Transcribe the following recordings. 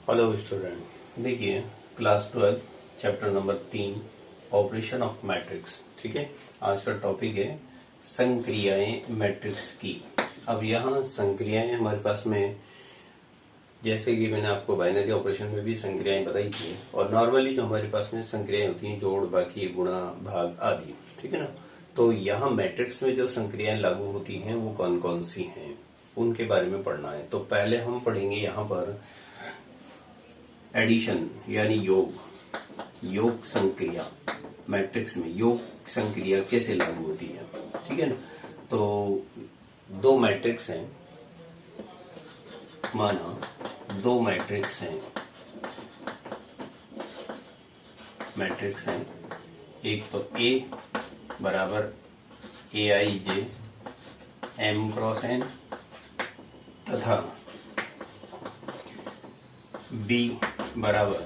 Hello student, देखिए class 12 chapter number 3 operation of matrix. ठीक है, आज का टॉपिक है संक्रियाएं मैट्रिक्स की। अब यहाँ संक्रियाएं हमारे पास में, जैसे कि मैंने आपको बाइनरी ऑपरेशन में भी संक्रियाएं बताई थी, और नॉर्मली जो हमारे पास में संक्रियाएं होती हैं जोड़, बाकी, गुणा, भाग आदि। ठीक है ना। तो यहाँ मैट्रिक्स में जो संक्रियाएं लागू होती हैं वो कौन कौन सी हैं, उनके बारे में पढ़ना है। तो पहले हम पढ़ेंगे यहाँ पर एडिशन यानी योग संक्रिया। मैट्रिक्स में योग संक्रिया कैसे लागू होती है। ठीक है ना। तो दो मैट्रिक्स हैं, माना दो मैट्रिक्स हैं, एक तो A बराबर AIJ M क्रॉस N तथा B बराबर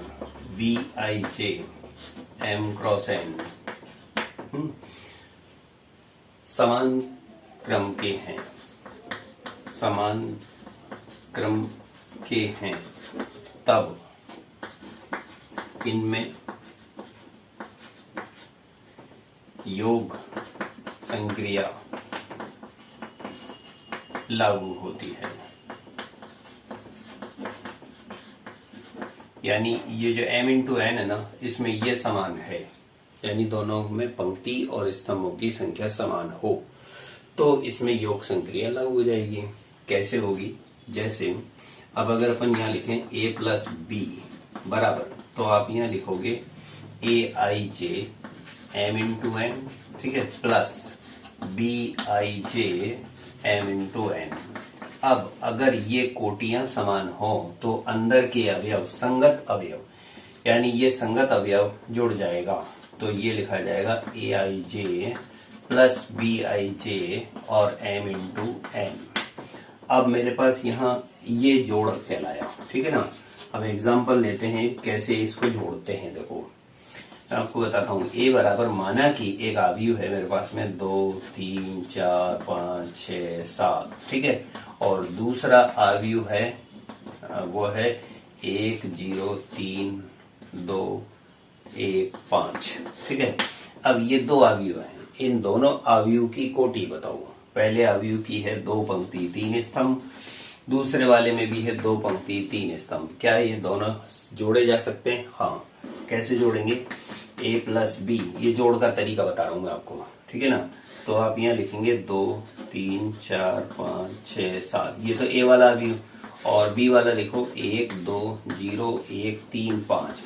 BIJ M क्रॉस N समान क्रम के हैं, तब इनमें योग संक्रिया लागू होती है। यानी ये जो m इंटू एन है ना, इसमें ये समान है, यानी दोनों में पंक्ति और स्तंभों की संख्या समान हो तो इसमें योग संक्रिया लागू हो जाएगी। कैसे होगी? जैसे अब अगर अपन यहाँ लिखें a प्लस बी बराबर, तो आप यहाँ लिखोगे AIJ m इंटू एन, ठीक है, plus BIJ m into N. अब अगर ये कोटियां समान हो तो अंदर के अवयव संगत अवयव, यानी ये संगत अवयव जुड़ जाएगा, तो ये लिखा जाएगा AIJ प्लस BIJ और m इंटू एन। अब मेरे पास यहाँ ये जोड़ कहलाया। ठीक है ना। अब एग्जांपल लेते हैं कैसे इसको जोड़ते हैं। देखो मैं आपको बताता हूँ। A बराबर, माना कि एक आव्यूह है मेरे पास में 2, 3, 4, 5, 6, 7, ठीक है, और दूसरा आव्यूह है वो है 1, 0, 3, 2, 1, 5। ठीक है। अब ये दो आव्यूह हैं, इन दोनों आव्यूह की कोटि बताओ। पहले आव्यूह की है 2 पंक्ति 3 स्तंभ, दूसरे वाले में भी है 2 पंक्ति 3 स्तंभ। क्या ये दोनों जोड़े जा सकते हैं? हाँ। कैसे जोड़ेंगे? A प्लस बी, ये जोड़ का तरीका बता रहा हूं मैं आपको। ठीक है ना। तो आप यहाँ लिखेंगे 2, 3, 4, 5, 6, 7, ये तो A वाला आव्यूह, और B वाला लिखो 1, 2, 0, 1, 3, 5।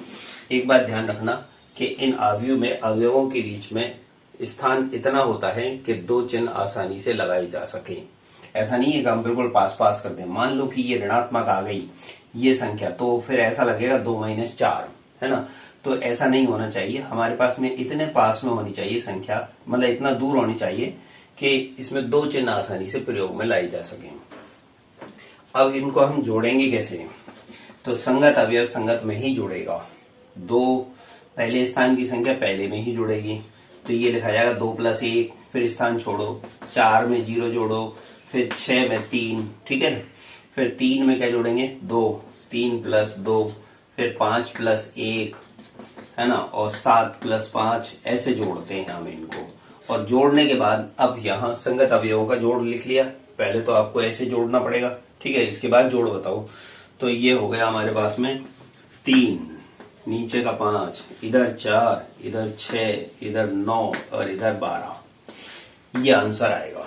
एक बात ध्यान रखना कि इन आव्यूह में अवयवों के बीच में स्थान इतना होता है कि दो चिन्ह आसानी से लगाए जा सके। ऐसा नहीं है कि हम बिल्कुल पास पास कर दें। मान लो कि ये ऋणात्मक आ गई ये संख्या, तो फिर ऐसा लगेगा 2 - 4, है ना। तो ऐसा नहीं होना चाहिए। हमारे पास में इतने पास में होनी चाहिए संख्या, मतलब इतना दूर होनी चाहिए कि इसमें दो चिन्ह आसानी से प्रयोग में लाई जा सके। अब इनको हम जोड़ेंगे कैसे? तो संगत अवयव संगत में ही जुड़ेगा। 2 पहले स्थान की संख्या पहले में ही जुड़ेगी, तो ये लिखा जाएगा 2 प्लस 1, फिर स्थान छोड़ो, 4 में 0 जोड़ो, फिर 6 में 3, ठीक है। फिर 3 में क्या जोड़ेंगे? 2, 3 प्लस 2, फिर 5 प्लस 1, है ना, और 7 प्लस 5, ऐसे जोड़ते हैं हम इनको। और जोड़ने के बाद अब यहाँ संगत अवयवों का जोड़ लिख लिया। पहले तो आपको ऐसे जोड़ना पड़ेगा, ठीक है, इसके बाद जोड़ बताओ। तो ये हो गया हमारे पास में 3, नीचे का 5, इधर 4, इधर 6, इधर 9 और इधर 12। ये आंसर आएगा।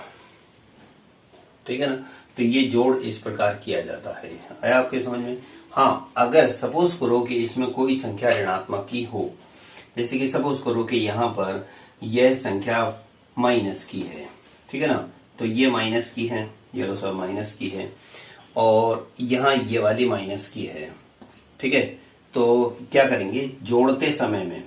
ठीक है ना। तो ये जोड़ इस प्रकार किया जाता है। आया आपके समझ में? हाँ, अगर सपोज करो कि इसमें कोई संख्या ऋणात्मक की हो, जैसे कि सपोज करो कि यहाँ पर यह संख्या माइनस की है, ठीक है ना, तो ये माइनस की है, ये लो सब माइनस की है, और यहाँ ये वाली माइनस की है, ठीक है। तो क्या करेंगे? जोड़ते समय में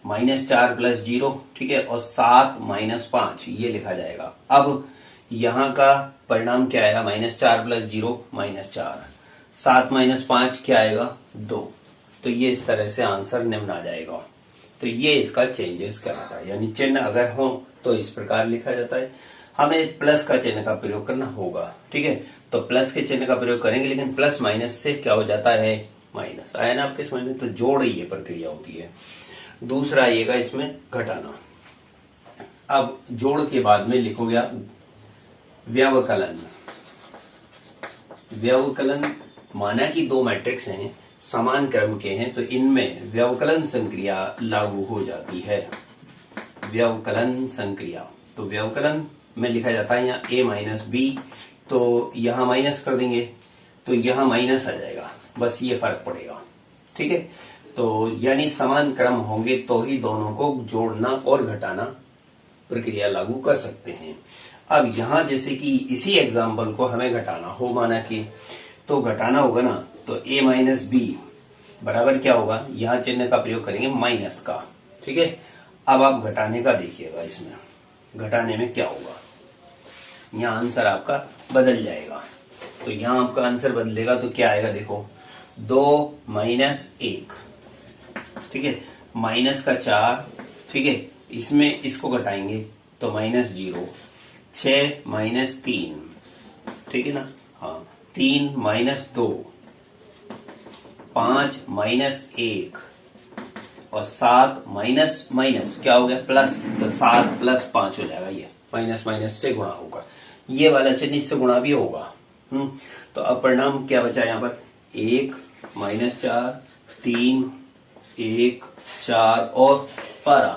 -4 प्लस 0, ठीक है, और 7 - 5 ये लिखा जाएगा। अब यहाँ का परिणाम क्या आएगा? -4 प्लस 0 -4, 7 - 5 क्या आएगा? 2। तो ये इस तरह से आंसर निम्न आ जाएगा। तो ये इसका चेंजेस कराता है, यानी चिन्ह अगर हो तो इस प्रकार लिखा जाता है। हमें प्लस का चिन्ह का प्रयोग करना होगा, ठीक है। तो प्लस के चिन्ह का प्रयोग करेंगे, लेकिन प्लस माइनस से क्या हो जाता है? माइनस। आया ना आपके समझ में? तो जोड़ ये प्रक्रिया होती है। दूसरा आइएगा इसमें घटाना। अब जोड़ के बाद में लिखोगे आप व्यवकलन। व्यवकलन माना कि दो मैट्रिक्स हैं, समान क्रम के हैं, तो इनमें व्यवकलन संक्रिया लागू हो जाती है। व्यवकलन संक्रिया, तो व्यवकलन में लिखा जाता है यहाँ a माइनस बी, तो यहां माइनस कर देंगे तो यहां माइनस आ जाएगा, बस ये फर्क पड़ेगा। ठीक है, तो यानी समान क्रम होंगे तो ही दोनों को जोड़ना और घटाना प्रक्रिया लागू कर सकते हैं। अब यहां जैसे कि इसी एग्जाम्पल को हमें घटाना हो, माना कि तो घटाना होगा ना, तो a माइनस बी बराबर क्या होगा, यहां चिन्ह का प्रयोग करेंगे माइनस का। ठीक है, अब आप घटाने का देखिएगा, इसमें घटाने में क्या होगा, यहां आंसर आपका बदल जाएगा। तो यहां आपका आंसर बदलेगा तो क्या आएगा, देखो 2 माइनस 1, ठीक है, माइनस का 4, ठीक है, इसमें इसको घटाएंगे तो माइनस 0, 6 माइनस 3, ठीक है ना, हाँ 3 माइनस 2, 5 माइनस 1 और 7 माइनस माइनस क्या हो गया प्लस, तो 7 प्लस 5 हो जाएगा, ये माइनस माइनस से गुणा होगा, ये वाला चिन्ह इससे गुणा भी होगा। तो अब परिणाम क्या बचा यहाँ पर, 1 माइनस 4, 3, 1, 4 और 12,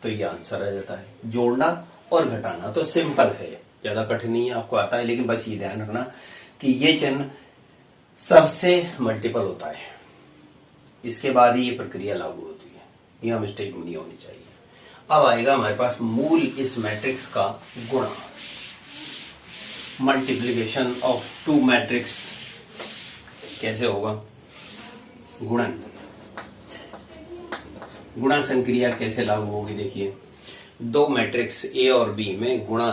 तो ये आंसर आ जाता है। जोड़ना और घटाना तो सिंपल है, ज्यादा कठिन नहीं है, आपको आता है, लेकिन बस ये ध्यान रखना कि ये चिन्ह सबसे मल्टीपल होता है, इसके बाद ही ये प्रक्रिया लागू होती है, यह मिस्टेक नहीं होनी चाहिए। अब आएगा हमारे पास मूल इस मैट्रिक्स का गुणा, मल्टीप्लीकेशन ऑफ टू मैट्रिक्स कैसे होगा, गुणन, गुणा संक्रिया कैसे लागू होगी। देखिए, दो मैट्रिक्स ए और बी में गुणा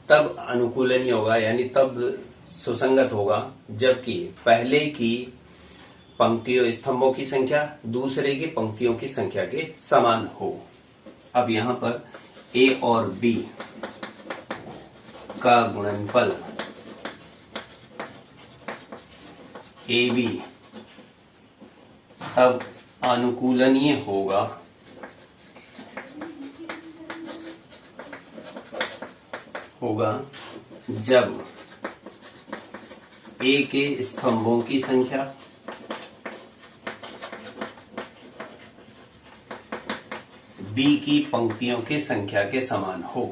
तब अनुकूलनीय होगा, यानी तब सुसंगत होगा जबकि पहले की पंक्तियों स्तंभों की संख्या दूसरे की पंक्तियों की संख्या के समान हो। अब यहां पर ए और बी का गुणनफल ए बी तब अनुकूलनीय होगा जब ए के स्तंभों की संख्या बी की पंक्तियों की संख्या के समान हो,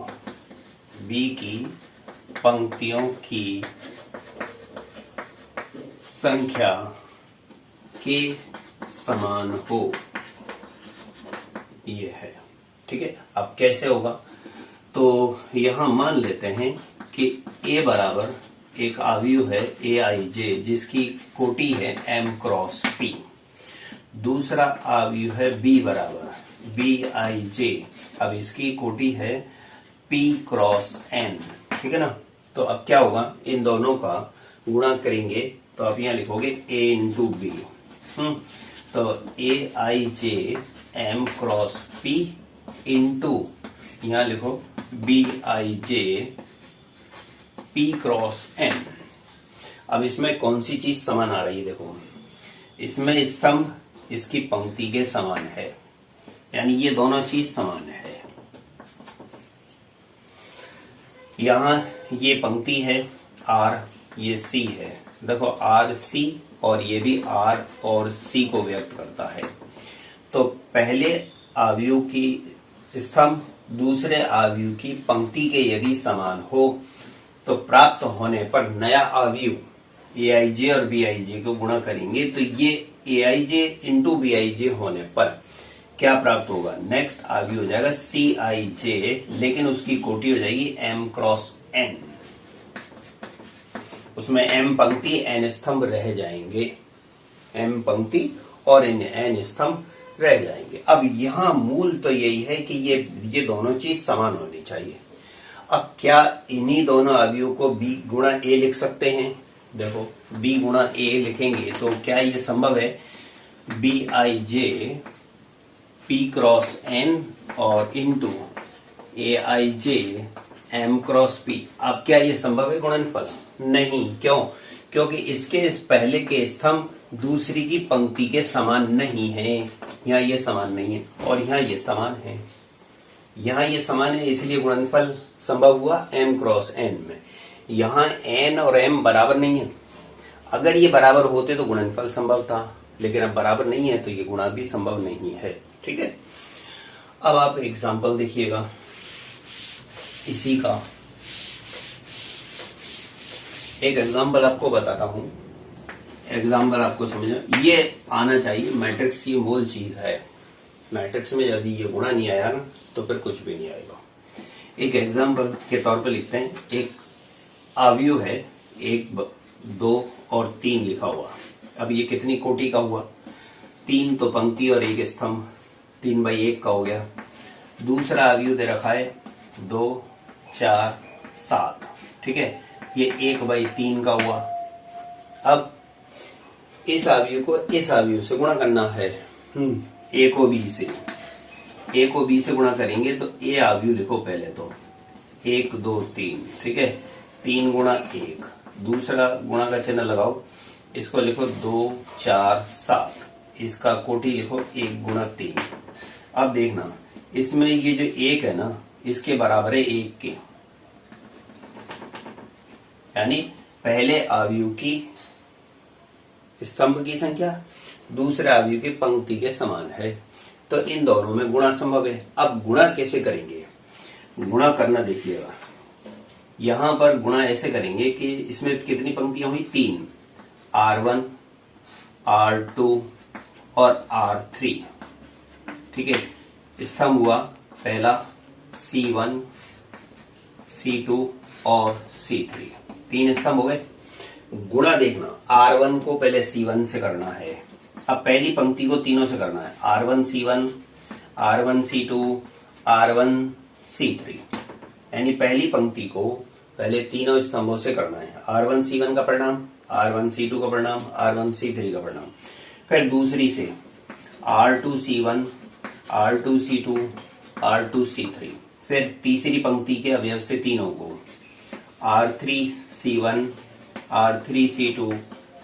बी की पंक्तियों की संख्या के समान हो, ये है। ठीक है, अब कैसे होगा, तो यहां मान लेते हैं कि ए बराबर एक आव्यूह है ए आई जे जिसकी कोटि है m क्रॉस p, दूसरा आव्यूह है बी बराबर बी आई जे, अब इसकी कोटि है p क्रॉस n, ठीक है ना। तो अब क्या होगा, इन दोनों का गुणा करेंगे तो आप यहां लिखोगे a इंटू बी, तो A I J M cross p into यहां लिखो B I J p cross n। अब इसमें कौन सी चीज समान आ रही है, देखो इसमें स्तंभ इसकी पंक्ति के समान है, यानी ये दोनों चीज समान है। यहां ये पंक्ति है R, ये C है, देखो R C और ये भी R और C को व्यक्त करता है। तो पहले आव्यूह की स्तंभ दूसरे आव्यूह की पंक्ति के यदि समान हो तो प्राप्त होने पर नया आव्यूह ए आई जे और बी आई जे को गुणा करेंगे, तो ये ए I J into B I जे होने पर क्या प्राप्त होगा, नेक्स्ट आव्यूह हो जाएगा सी आई जे, लेकिन उसकी कोटि हो जाएगी एम क्रॉस एन, उसमें एम पंक्ति एन स्तंभ रह जाएंगे, एम पंक्ति और एन स्तंभ रह जाएंगे। अब यहां मूल तो यही है कि ये दोनों चीज समान होनी चाहिए। अब क्या इन्हीं दोनों अवयवों को b गुणा a लिख सकते हैं, देखो b गुणा a लिखेंगे तो क्या ये संभव है, B I J p cross n और into A I J M cross p। अब क्या ये संभव है गुणनफल, नहीं, क्यों, क्योंकि इसके पहले के स्तंभ दूसरी की पंक्ति के समान नहीं है। यहाँ ये समान नहीं है और यहाँ ये समान है। यहाँ ये समान है इसलिए गुणनफल संभव हुआ m क्रॉस n में। यहाँ n और m बराबर नहीं है। अगर ये बराबर होते तो गुणनफल संभव था, लेकिन अब बराबर नहीं है तो ये गुणा भी संभव नहीं है। ठीक है, अब आप एग्जाम्पल देखिएगा इसी का। एक एग्जाम्पल आपको बताता हूं, एग्जाम्पल आपको समझना ये आना चाहिए। मैट्रिक्स की मूल चीज है। मैट्रिक्स में यदि ये गुणा नहीं आया ना तो फिर कुछ भी नहीं आएगा। एक एग्जाम्पल के तौर पर लिखते हैं। एक अवयव है 1, 2 और 3 लिखा हुआ। अब ये कितनी कोटि का हुआ? 3 तो पंक्ति और 1 स्तंभ, 3/1 का हो गया। दूसरा अवयव दे रखा है 2, 4, 7। ठीक है, ये 1/3 का हुआ। अब इस अवयव को इस अवयव से गुणा करना है। ए को बी से, ए को बी से गुणा करेंगे तो ए अवयव लिखो पहले तो 1, 2, 3। ठीक है, 3 गुणा 1, दूसरा गुणा का चिन्ह लगाओ, इसको लिखो 2, 4, 7। इसका कोटि लिखो 1 गुणा 3। अब देखना इसमें ये जो 1 है ना इसके बराबर है 1 के, यानी पहले अवयव की स्तंभ की संख्या दूसरे अवयव की पंक्ति के समान है, तो इन दोनों में गुणा संभव है। अब गुणा कैसे करेंगे? गुणा करना देखिएगा, यहां पर गुणा ऐसे करेंगे कि इसमें कितनी पंक्तियां हुई? 3, R1, R2 और R3। ठीक है, स्तंभ हुआ पहला C1, C2 और C3, 3 स्तंभ हो गए। गुणा देखना, R1 को पहले C1 से करना है। अब पहली पंक्ति को तीनों से करना है, R1 C1, R1 C2, R1 C3, यानी पहली पंक्ति को पहले तीनों स्तंभों से करना है। R1 C1 का परिणाम, R1 C2 का परिणाम, R1 C3 का परिणाम। फिर दूसरी से R2 C1, R2 C2, R2 C3। फिर तीसरी पंक्ति के अवयव से तीनों को R3 C1, R3 C2,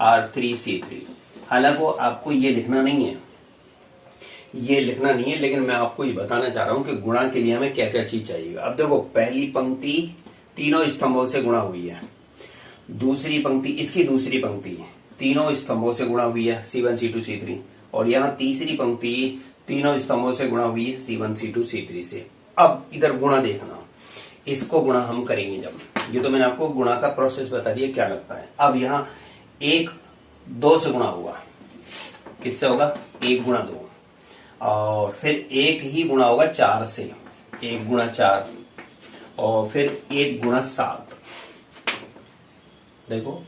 R3 C3। हालांकि आपको ये लिखना नहीं है, ये लिखना नहीं है, लेकिन मैं आपको ये बताना चाह रहा हूं कि गुणा के लिए हमें क्या क्या चीज चाहिए। अब देखो, पहली पंक्ति तीनों स्तंभों से गुणा हुई है, दूसरी पंक्ति इसकी दूसरी पंक्ति तीनों स्तंभों से गुणा हुई है, C1 C2 C3, और यहाँ तीसरी पंक्ति तीनों स्तंभों से गुणा हुई है, C1 C2 C3 से। अब इधर गुणा देखना, इसको गुणा हम करेंगे जब, ये तो मैंने आपको गुणा का प्रोसेस बता दिया क्या लगता है। अब यहाँ 1 2 से गुणा होगा, किससे होगा? 1 गुणा 2, और फिर 1 ही गुणा होगा 4 से, 1 गुणा 4, और फिर 1 गुणा 7। देखो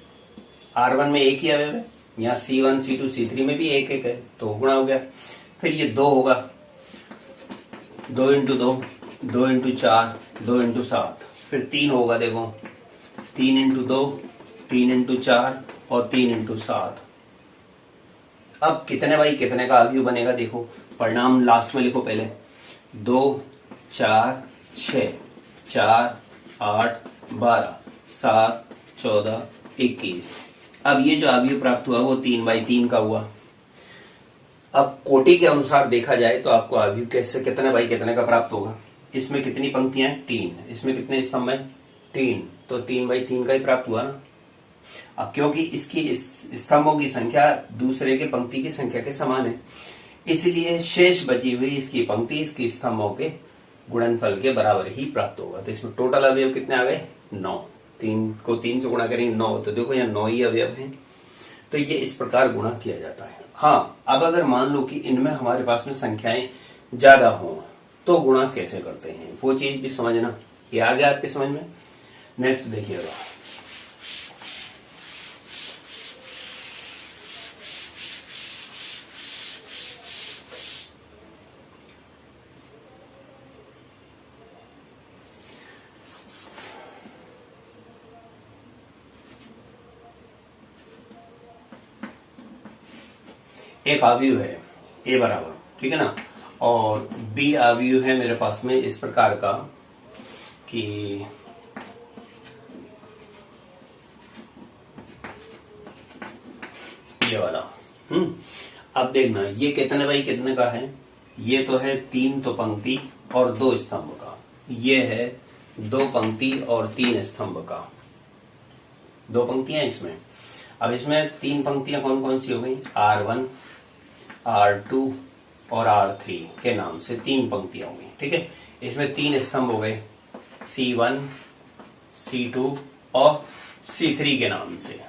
R1 में 1 ही अवयव है, यहाँ C1 C2 C3 में भी 1 1 है, तो गुणा हो गया। फिर ये 2 होगा, 2 इंटू 2, 2 इंटू 4, 2 इंटू 7। फिर 3 होगा, देखो 3 इंटू 2, 3 इंटू 4 और 3 इंटू 7। अब कितने बाई कितने का अवयव बनेगा? देखो परिणाम लास्ट में लिखो पहले, 2, 4, 6, 4, 8, 12, 7, 14, 21। अब ये जो अवयव प्राप्त हुआ वो 3/3 का हुआ। अब कोटि के अनुसार देखा जाए तो आपको अवयव कैसे कितने बाई कितने का प्राप्त होगा? इसमें कितनी पंक्तियां हैं? 3। इसमें कितने स्तंभ हैं? 3, तो 3/3 का ही प्राप्त हुआ ना। अब क्योंकि इसकी स्तंभों की संख्या दूसरे के पंक्ति की संख्या के समान है, इसलिए शेष बची हुई इसकी पंक्ति इसकी स्तंभों के गुणनफल के बराबर ही प्राप्त होगा। तो इसमें टोटल अवयव कितने आ गए? 9। 3 को 3 से गुणा करेंगे 9, तो देखो यहाँ 9 ही अवयव हैं। तो ये इस प्रकार गुणा किया जाता है। हाँ, अब अगर मान लो कि इनमें हमारे पास में संख्याएं ज्यादा हों तो गुणा कैसे करते हैं, वो चीज भी समझना। ये आ गया आपके समझ में? नेक्स्ट देखिएगा, एक अवयव है A बराबर, ठीक है ना, और B अवयव है मेरे पास में इस प्रकार का कि ये वाला अब देखना ये कितने बाई कितने का है, ये तो है 3 तो पंक्ति और 2 स्तंभ का, ये है 2 पंक्ति और 3 स्तंभ का, 2 पंक्तियां इसमें। अब इसमें 3 पंक्तियां कौन कौन सी हो गई, R1 R2 और R3 के नाम से 3 पंक्तियां हो गई। ठीक है, इसमें 3 स्तंभ हो गए, C1 C2 और C3 के नाम से।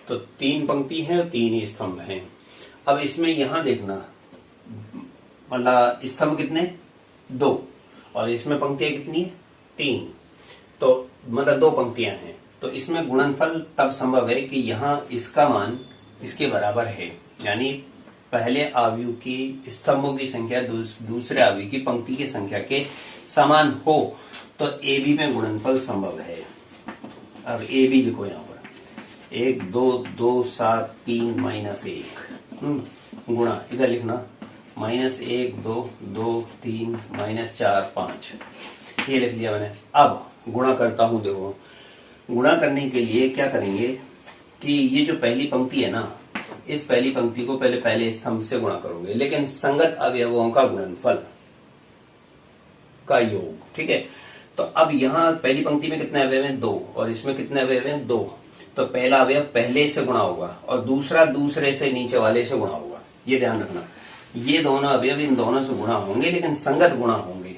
तो 3 पंक्ति है और 3 ही स्तंभ हैं। अब इसमें यहां देखना, मतलब स्तंभ कितने, 2, और इसमें पंक्तियां कितनी है, 3, तो मतलब 2 पंक्तियां हैं। तो इसमें गुणनफल तब संभव है कि यहां इसका मान इसके बराबर है, यानी पहले आव्यूह की स्तंभों की संख्या दूसरे आव्यूह की पंक्ति की संख्या के समान हो, तो AB में गुणनफल संभव है। अब AB लिखो यहां पर, 1 2 2 7 3 -1 गुणा, इधर लिखना -1 2 2 3 -4 5, ये लिख लिया मैंने। अब गुणा करता हूं, देखो गुणा करने के लिए क्या करेंगे कि ये जो पहली पंक्ति है ना, इस पहली पंक्ति को पहले स्तंभ से गुणा करोगे, लेकिन संगत अवयवों का गुणनफल का योग। ठीक है, तो अब यहाँ पहली पंक्ति में कितने अवयव हैं, 2, और इसमें कितने अवयव हैं, 2। तो पहला अवयव पहले से गुणा होगा और दूसरा दूसरे से नीचे वाले से गुणा होगा, ये ध्यान रखना। ये दोनों अवयव इन दोनों से गुणा होंगे, लेकिन संगत गुणा होंगे,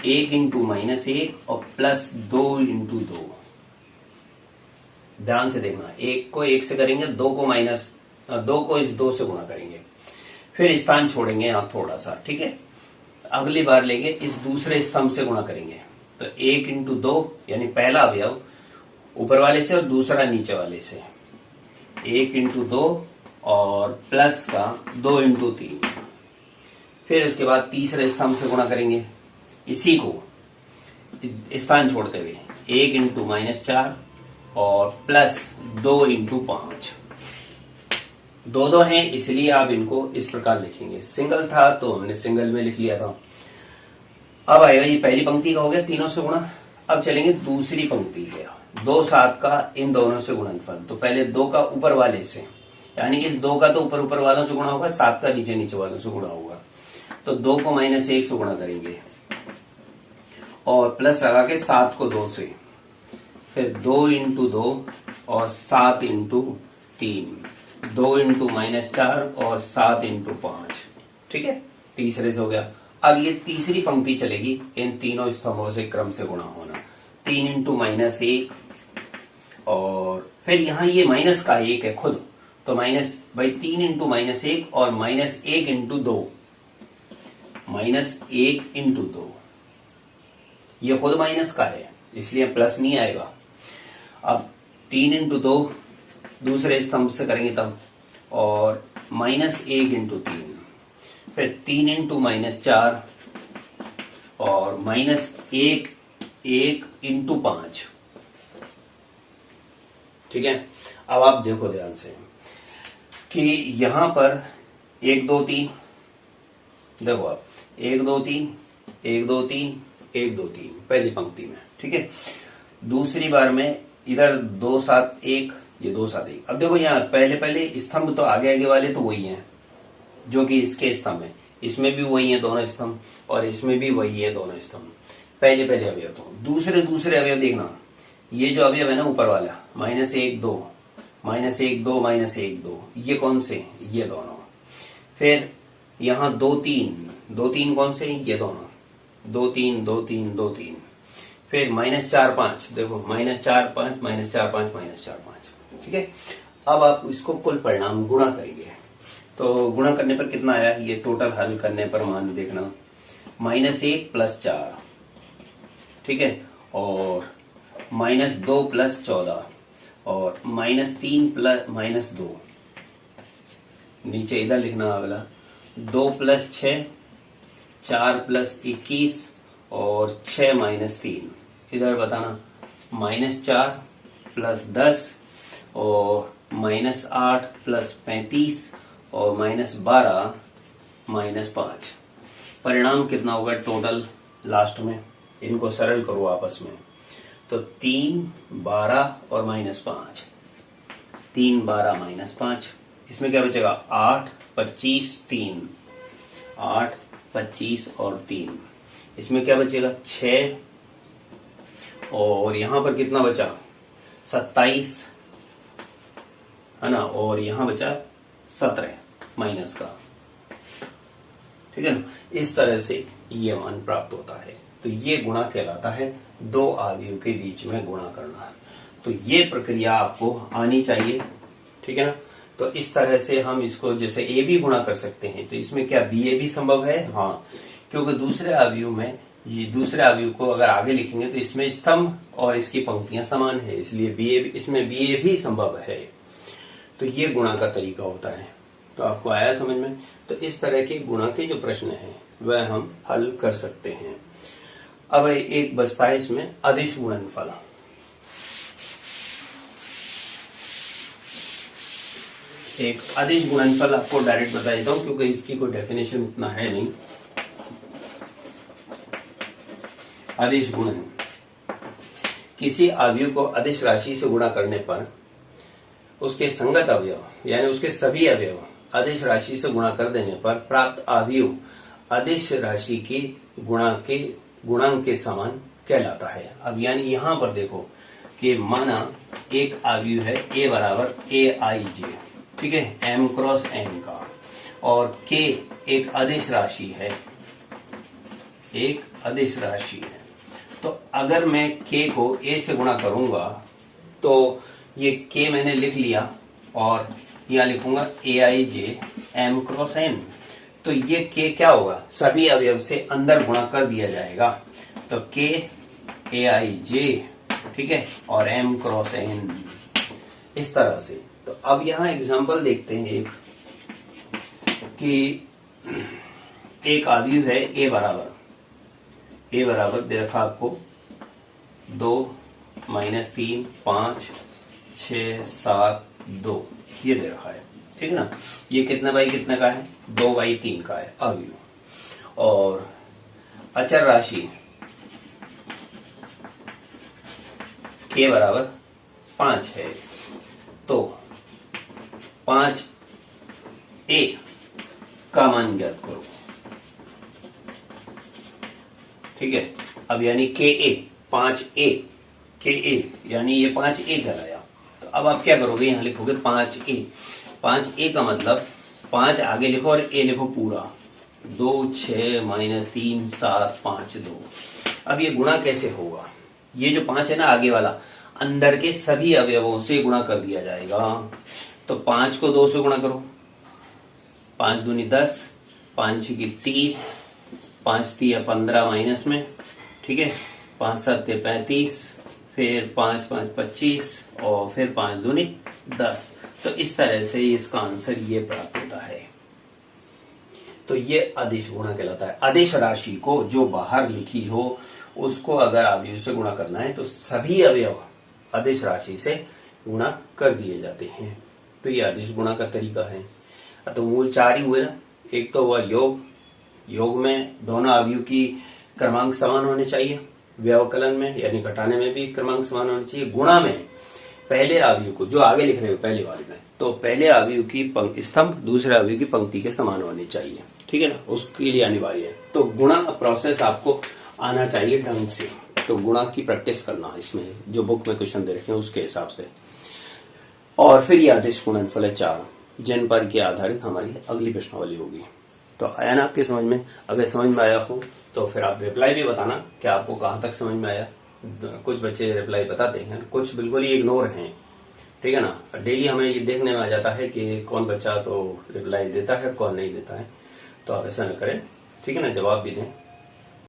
1 × -1 और +2 × 2। ध्यान से देखना, 1 को 1 से करेंगे, 2 को इस 2 से गुणा करेंगे, फिर स्थान छोड़ेंगे यहां थोड़ा सा। ठीक है, अगली बार लेंगे इस दूसरे स्तंभ से गुणा करेंगे, तो 1 × 2 यानी पहला अवयव ऊपर वाले से और दूसरा नीचे वाले से, 1 × 2 और प्लस का 2 × 3। फिर उसके बाद तीसरे स्तंभ से गुणा करेंगे, इसी को स्थान छोड़ते हुए, 1 × -4 और +2 × 5। 2 हैं, इसलिए आप इनको इस प्रकार लिखेंगे। सिंगल था तो हमने सिंगल में लिख लिया था। अब आएगा, ये पहली पंक्ति का हो गया तीनों से गुणा। अब चलेंगे दूसरी पंक्ति के, 2 7 का इन दोनों से गुणनफल। तो पहले 2 का ऊपर वाले से, यानी इस 2 का तो ऊपर वालों से गुणा होगा, 7 का नीचे वालों से गुणा होगा। तो 2 को -1 से गुणा करेंगे और प्लस लगा के 7 को 2 से, फिर 2 × 2 और 7 × 3, 2 × -4 और 7 × 5। ठीक है, तीसरे से हो गया। अब ये तीसरी पंक्ति चलेगी, इन तीनों स्तंभों से क्रम से गुणा होना, 3 × -1 और फिर यहां ये माइनस का 1 है खुद, तो माइनस भाई 3 × -1 और -1 × 2, -1 × 2, ये खुद माइनस का है इसलिए प्लस नहीं आएगा। अब 3 × 2 दूसरे स्तंभ से करेंगे तब, और -1 × 3, फिर 3 × -4 और -1 × 5। ठीक है, अब आप देखो ध्यान से कि यहां पर 1 2 3, देखो आप 1 2 3 1 2 3 1 2 3 पहली पंक्ति में। ठीक है, दूसरी बार में इधर 2 7 1, ये 2 7 1। अब देखो यहाँ पहले स्तंभ तो आगे वाले तो वही हैं जो कि इसके स्तंभ है, इसमें भी वही है दोनों स्तंभ और इसमें भी वही है दोनों स्तंभ, पहले अवयव। तो दूसरे अवयव देखना, ये जो अवयव है ना ऊपर वाला, -1 2 -1 2 -1 2, ये कौन से, ये दोनों। फिर यहाँ 2 3 कौन से, ये दोनों, 2 3 2 3 2 3। फिर -4 5, देखो -4 5 -4 5 -4 5। ठीक है, अब आप इसको कुल परिणाम गुणा करेंगे, तो गुणा करने पर कितना आया, ये टोटल हल करने पर मान देखना, -1 + 4, ठीक है, और -2 + 14 और -3 + -2, नीचे इधर लिखना अगला, 2 + 6 4 + 21 और 6 - 3, इधर बताना -4 + 10 और -8 + 35 और -12 -5। परिणाम कितना होगा टोटल लास्ट में, इनको सरल करो आपस में, तो 3 12 और -5, 3 12 -5, इसमें क्या बचेगा 8, 25, 3, 8, 25 और 3। इसमें क्या बचेगा 6 और यहां पर कितना बचा 27 है ना, और यहां बचा 17 माइनस का, ठीक है ना। इस तरह से ये मान प्राप्त होता है। तो ये गुणा कहलाता है दो अवयव के बीच में गुणा करना। तो ये प्रक्रिया आपको आनी चाहिए, ठीक है ना। तो इस तरह से हम इसको जैसे ए भी गुणा कर सकते हैं, तो इसमें क्या बी ए भी संभव है? हाँ, क्योंकि दूसरे अवयव में ये दूसरे अवयव को अगर आगे लिखेंगे तो इसमें स्तंभ और इसकी पंक्तियां समान है, इसलिए बी ए इसमें बी ए भी संभव है। तो ये गुणा का तरीका होता है। तो आपको आया समझ में? तो इस तरह के गुणा के जो प्रश्न हैं वह हम हल कर सकते हैं। अब एक बचता है इसमें अदिश गुणनफल। एक अदिश गुणनफल आपको डायरेक्ट बता देता हूं क्योंकि इसकी कोई डेफिनेशन इतना है नहीं। अदिश गुणन, किसी अवयव को अदिश राशि से गुणा करने पर उसके संगत अवयव यानी उसके सभी अवयव अदिश राशि से गुणा कर देने पर प्राप्त अवयव अदिश राशि के गुणांक के समान कहलाता है। अब यानी यहां पर देखो कि माना एक अवयव है a बराबर aij, ठीक है, m क्रॉस n का, और k एक अदिश राशि है, एक अदिश राशि है। तो अगर मैं k को a से गुणा करूंगा तो ये k मैंने लिख लिया और यहां लिखूंगा aij m क्रॉस n। तो ये k क्या होगा, सभी अवयव से अंदर गुणा कर दिया जाएगा। तो k aij, ठीक है, और m क्रॉस n, इस तरह से। तो अब यहां एग्जांपल देखते हैं एक कि एक अवयव है a बराबर दे रखा आपको 2, -3, 5, 6, 7, 2 ये दे रखा है, ठीक है ना। ये कितना बाई कितने का है? 2/3 का है अवयव। और अचर राशि k बराबर 5 है, तो 5a का मान ज्ञात करो, ठीक है। अब यानी KA यानी ये 5a कहलाया। तो अब आप क्या करोगे, यहां लिखोगे 5a का मतलब 5 आगे लिखो और a लिखो पूरा, 2, 6, -3, 7, 5, 2। अब ये गुणा कैसे होगा? ये जो 5 है ना आगे वाला, अंदर के सभी अवयवों से गुणा कर दिया जाएगा। तो 5 को 2 से गुणा करो, 5 दूनी 10, 5 छकी 30, 5 तिया 15 माइनस में, ठीक है, 5 7 35, फिर 5 5 25 और फिर 5 दूनी 10। तो इस तरह से इसका आंसर ये प्राप्त होता है। तो ये अदिश गुणा कहलाता है। अदिश राशि को जो बाहर लिखी हो उसको अगर अवयव से गुणा करना है तो सभी अवयव अदिश राशि से गुणा कर दिए जाते हैं। तो ये अदिश गुणा का तरीका है। तो मूल 4 ही हुए ना। एक तो हुआ योग में दोनों अवयव की क्रमांक समान होने चाहिए, व्यवकलन में यानी घटाने में भी क्रमांक समान होने चाहिए। गुणा में पहले अवयव को जो आगे लिख रहे हो पहले वाले में, तो पहले अवयव की स्तंभ दूसरे अवयव की पंक्ति के समान होनी चाहिए, ठीक है ना, उसके लिए अनिवार्य है। तो गुणा प्रोसेस आपको आना चाहिए ढंग से। तो गुणा की प्रैक्टिस करना इसमें जो बुक में क्वेश्चन दे रखे हैं उसके हिसाब से। और फिर ये अदिश गुणनफल है 4, जिन पर के आधारित हमारी अगली प्रश्नावली होगी। तो आया ना आपके समझ में? अगर समझ में आया हो तो फिर आप रिप्लाई भी बताना कि आपको कहां तक समझ में आया। कुछ बच्चे रिप्लाई बताते हैं, कुछ बिल्कुल ही इग्नोर हैं, ठीक है ना। डेली हमें ये देखने में आ जाता है कि कौन बच्चा तो रिप्लाई देता है कौन नहीं देता है। तो आप ऐसा न करें, ठीक है ना, जवाब भी दें।